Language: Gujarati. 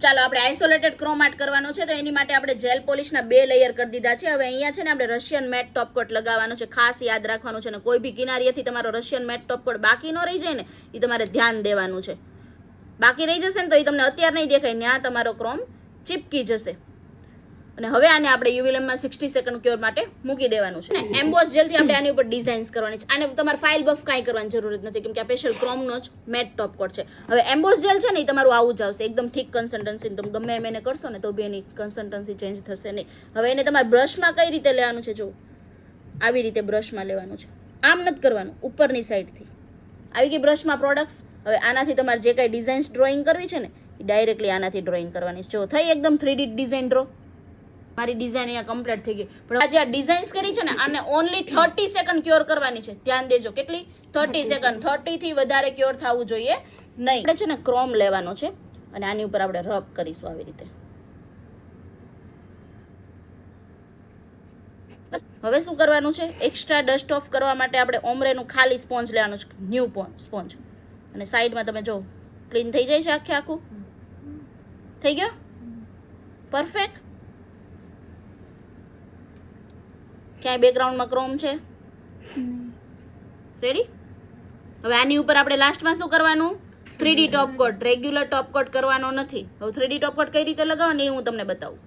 ચાલો આપણે આઇસોલેટેડ ક્રોમ આર્ટ કરવાનો છે તો એની માટે આપણે જેલ પોલિશના 2 લેયર કરી દીધા છે. હવે અહીંયા છે ને આપણે રશિયન મેટ ટોપ કોટ લગાવવાનો છે. ખાસ યાદ રાખવાનું છે ને કોઈ બી કિનારીએથી તમારો રશિયન મેટ ટોપ કોટ બાકી ન રહી જાય ને એ તમારે ધ્યાન દેવાનું છે. બાકી રહી જશે ને તો એ તમને અત્યારે નહીં દેખાય, ત્યાં તમારો ક્રોમ ચીપકી જશે. અને હવે આને આપણે યુવી લેમ્પમાં 60 સેકન્ડ ક્યોર માટે મૂકી દેવાનું છે. એમ્બોસ જેલથી આપણે આની ઉપર ડિઝાઇન્સ કરવાની છે. આને તમારે ફાઇલ બફ કાંઈ કરવાની જરૂર નથી કેમ કે આ સ્પેશિયલ ક્રોમનો જ મેટ ટોપ કોટ છે. હવે એમ્બોસ જેલ છે ને એ તમારું આવું જ આવશે, એકદમ થીક કન્સિસ્ટન્સી. તમે ગમે એમ એને કરશો ને તો બી એની કન્સિસ્ટન્સી ચેન્જ થશે નહીં. હવે એને તમારે બ્રશમાં કઈ રીતે લેવાનું છે, જો આવી રીતે બ્રશમાં લેવાનું છે. આમ નથી કરવાનું, ઉપરની સાઈડથી આવી ગઈ બ્રશમાં પ્રોડક્ટ્સ. હવે આનાથી તમારે જે કાંઈ ડિઝાઇન્સ ડ્રોઈંગ કરવી છે ને એ ડાયરેક્ટલી આનાથી ડ્રોઈંગ કરવાની છે. જો થઈ એકદમ 3D ડિઝાઇન ડ્રો. મારી ડિઝાઇન અહીંયા કમ્પ્લીટ થઈ ગઈ. પણ આજે આ ડિઝાઇન્સ કરી છે ને આને ઓનલી 30 સેકન્ડ ક્યોર કરવાની છે. ધ્યાન દેજો, કેટલી 30 સેકન્ડ. 30 થી વધારે ક્યોર થવું જોઈએ નહીં. આપણે છે ને ક્રોમ લેવાનો છે અને આની ઉપર આપણે રબ કરીશું આવી રીતે. હવે શું કરવાનું છે, એક્સ્ટ્રા ડસ્ટ ઓફ કરવા માટે આપણે ઓમરેનું ખાલી સ્પોન્જ લેવાનું છે, ન્યૂ સ્પોન્જ. અને સાઈડમાં તમે જો ક્લીન થઈ જાય છે આખે આખું. થઈ ગયો પરફેક્ટ. ક્યાંય બેકગ્રાઉન્ડમાં ક્રોમ છે? રેડી. હવે આની ઉપર આપણે લાસ્ટમાં શું કરવાનું, 3D ટોપ કોટ. રેગ્યુલર ટોપ કોટ કરવાનો નથી. હવે 3D ટોપ કોટ કઈ રીતે લગાવવાની એ હું તમને બતાવું.